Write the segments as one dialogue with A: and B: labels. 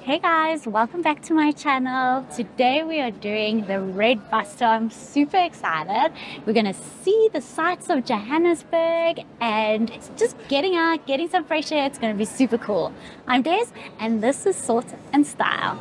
A: Hey guys, welcome back to my channel. Today we are doing the Red Bus Tour. I'm super excited. We're gonna see the sights of Johannesburg and it's just getting out, getting some fresh air. It's gonna be super cool. I'm Des and this is Sort and Style.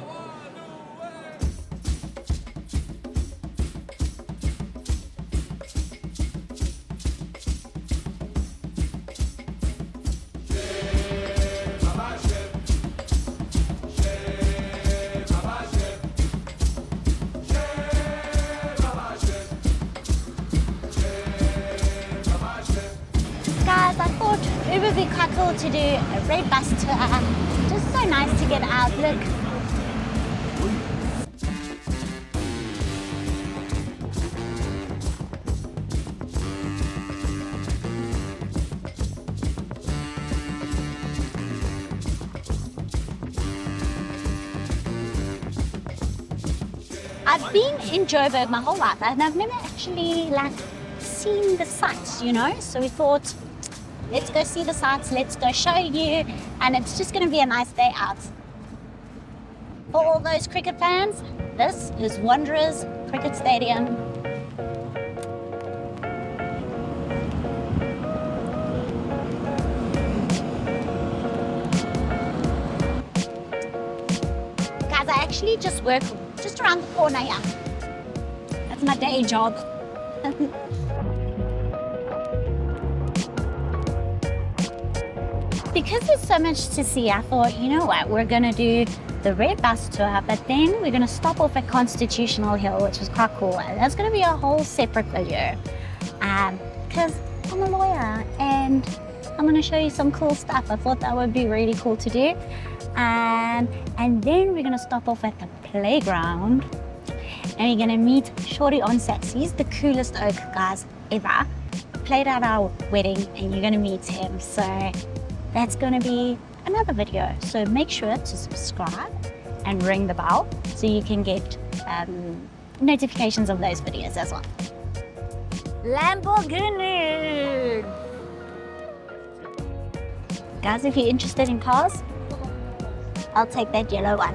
A: Guys, I thought it would be quite cool to do a red bus tour. Just so nice to get out. Look. I've been in Joburg my whole life and I've never actually seen the sights, you know, so we thought, let's go see the sights, let's go show you, and it's just going to be a nice day out. For all those cricket fans, this is Wanderers Cricket Stadium. Guys, I actually just work just around the corner here. That's my day job. Because there's so much to see, I thought, you know what, we're gonna do the red bus tour, but then we're gonna stop off at Constitutional Hill, which is quite cool. And that's gonna be a whole separate video. Because I'm a lawyer and I'm gonna show you some cool stuff. I thought that would be really cool to do. And then we're gonna stop off at the playground and we're gonna meet Shorty on Sats. He's the coolest oak, guys, ever. Played at our wedding and you're gonna meet him. So that's gonna be another video. So make sure to subscribe and ring the bell so you can get notifications of those videos as well. Lamborghini! Guys, if you're interested in cars, I'll take that yellow one.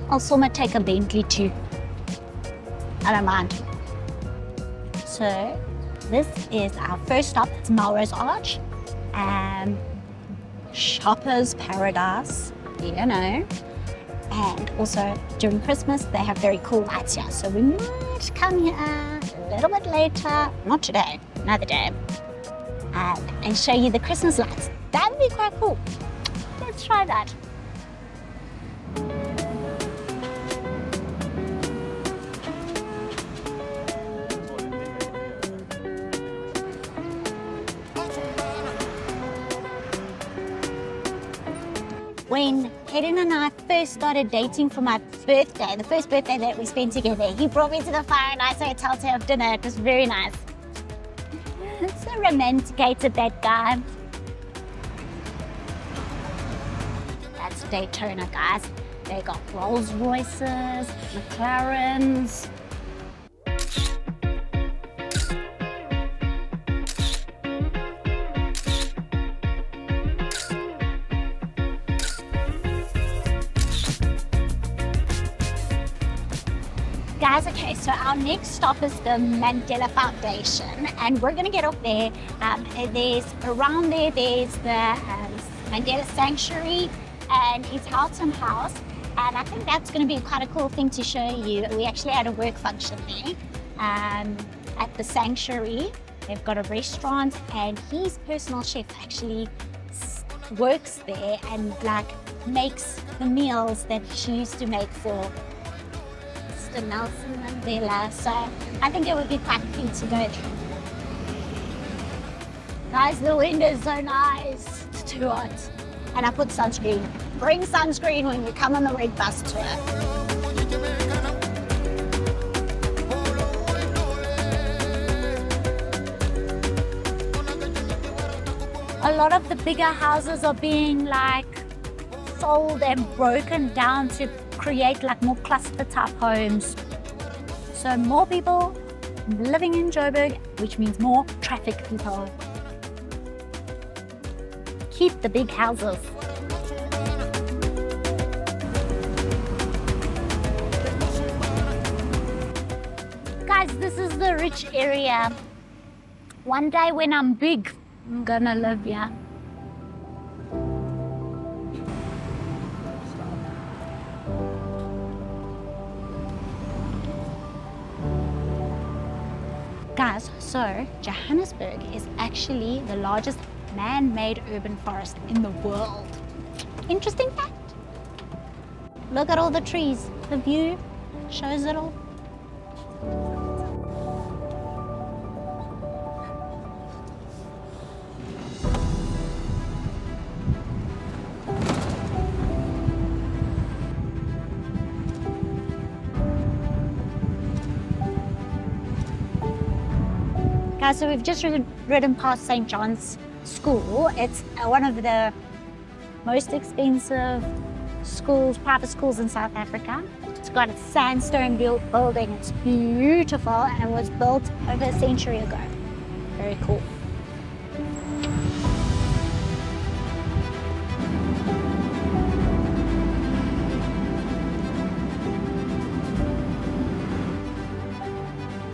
A: I'll somewhat take a Bentley too. I don't mind. So this is our first stop. It's Melrose Arch and Shoppers Paradise, you know. And also during Christmas, they have very cool lights here. So we might come here a little bit later, not today, another day, and show you the Christmas lights. That would be quite cool. Let's try that. When Hayden and I first started dating for my birthday, the first birthday that we spent together, he brought me to the Fire and Ice Hotel to have dinner. It was very nice. So romanticated, that guy. That's Daytona, guys. They got Rolls Royces, McLarens. Guys, okay, so our next stop is the Mandela Foundation, and we're gonna get off there. Around there, there's the Mandela Sanctuary and his Hilton House, and I think that's gonna be quite a cool thing to show you. We actually had a work function there at the Sanctuary. They've got a restaurant, and his personal chef actually works there and makes the meals that she used to make for Nelson Mandela, so I think it would be quite cute to go through. Guys, the wind is so nice. It's too hot. And I put sunscreen. Bring sunscreen when you come on the red bus tour. A lot of the bigger houses are being sold and broken down to create more cluster type homes. So more people living in Joburg, which means more traffic people. keep the big houses. Guys, this is the rich area. One day when I'm big, I'm gonna live here. Guys, so Johannesburg is actually the largest man-made urban forest in the world. Interesting fact. Look at all the trees. The view shows it all. Guys, so we've just ridden past St. John's School. It's one of the most expensive schools, private schools in South Africa. It's got a sandstone built building. It's beautiful and was built over a century ago. Very cool.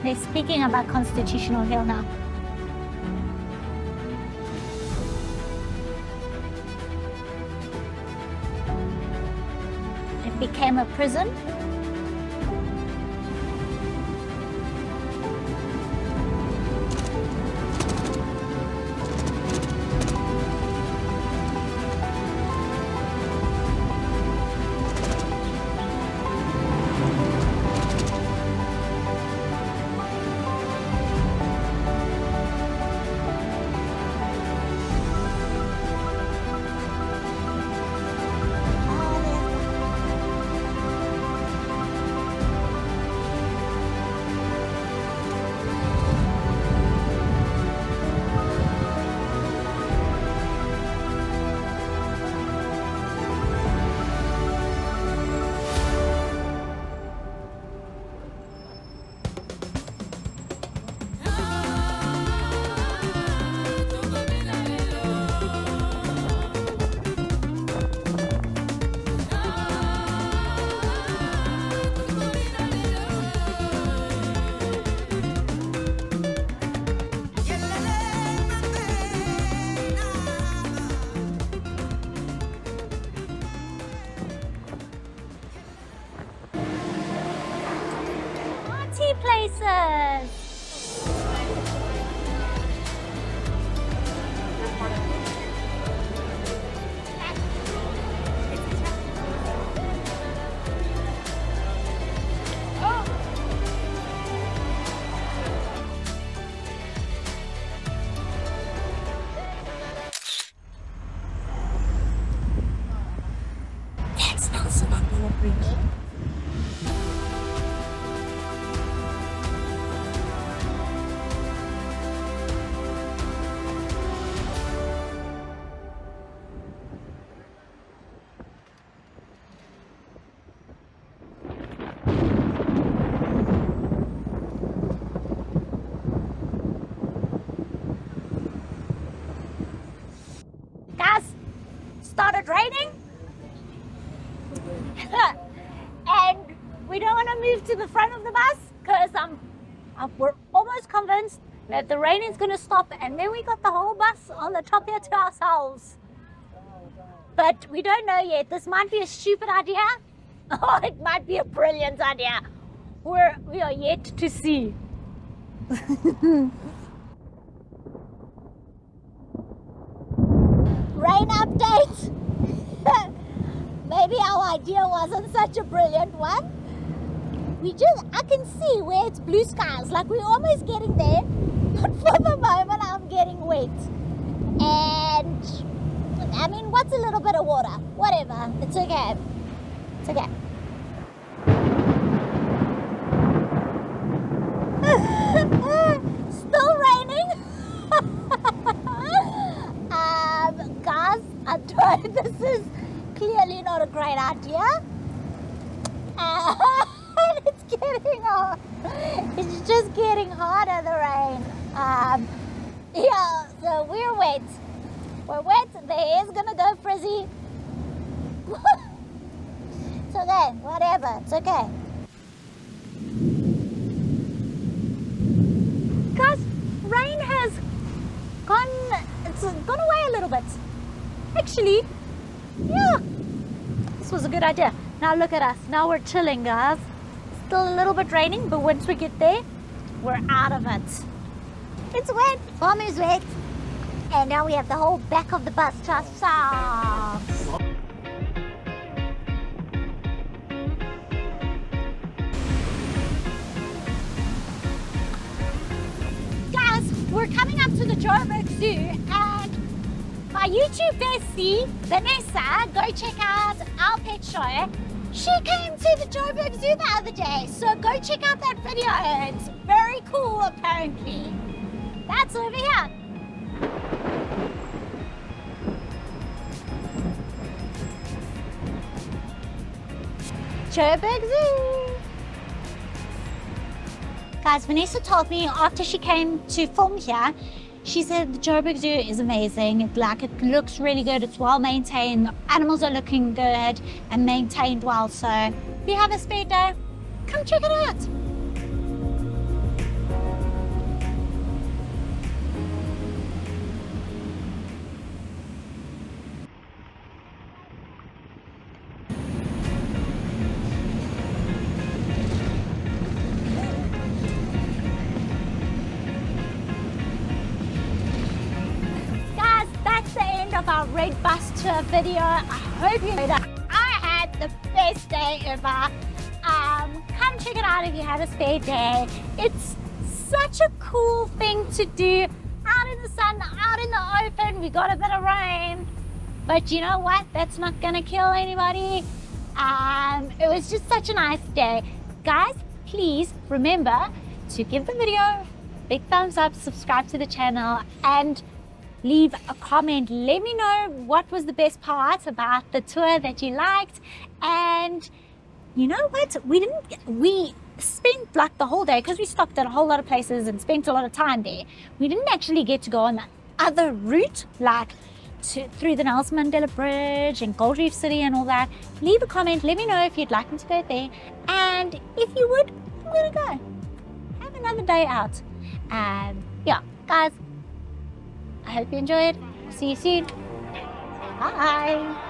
A: They're speaking about Constitutional Hill now. It became a prison. Places. That's also Mandela Bridge. Started raining and we don't want to move to the front of the bus because we're almost convinced that the rain is going to stop, and then we got the whole bus on the top here to ourselves. But we don't know yet. This might be a stupid idea or it might be a brilliant idea. We are yet to see. Rain update. Maybe our idea wasn't such a brilliant one. I can see where it's blue skies, like we're almost getting there, but for the moment I'm getting wet. And I mean, what's a little bit of water? Whatever, it's okay. It's okay. Still raining. Guys, I don't, this is clearly not a great idea. And it's getting hot. It's just getting hotter, the rain. Yeah, so we're wet. We're wet. The hair's gonna go frizzy. It's okay. Whatever. It's okay. Guys, rain has gone away a little bit. Actually, yeah, this was a good idea. Now look at us. Now we're chilling, guys. Still a little bit raining, but once we get there, we're out of it. It's wet. Farm is wet. And now we have the whole back of the bus to ourselves. Guys, we're coming up to the Johannesburg Zoo, and my YouTube bestie, Vanessa, go check out our pet show. She came to the Johannesburg Zoo the other day, so go check out that video. It's very cool, apparently. That's over here. Johannesburg Zoo. Guys, Vanessa told me after she came to film here, she said the Johannesburg Zoo is amazing. It looks really good. It's well maintained. Animals are looking good and maintained well. So if you have a spare day, come check it out. Of our red bus tour video. I hope you enjoyed it. I had the best day ever. Come check it out if you have a spare day. It's such a cool thing to do out in the sun, out in the open. We got a bit of rain, but you know what? That's not gonna kill anybody. It was just such a nice day. Guys, please remember to give the video a big thumbs up, subscribe to the channel, and leave a comment. Let me know what was the best part about the tour that you liked. And you know what, we spent like the whole day, because we stopped at a whole lot of places and spent a lot of time there. We didn't actually get to go on the other route, like through the Nelson Mandela Bridge and Gold Reef City and all that. Leave a comment, let me know if you'd like me to go there, and if you would, I'm gonna go have another day out. Yeah, guys, I hope you enjoyed. See you soon. Bye.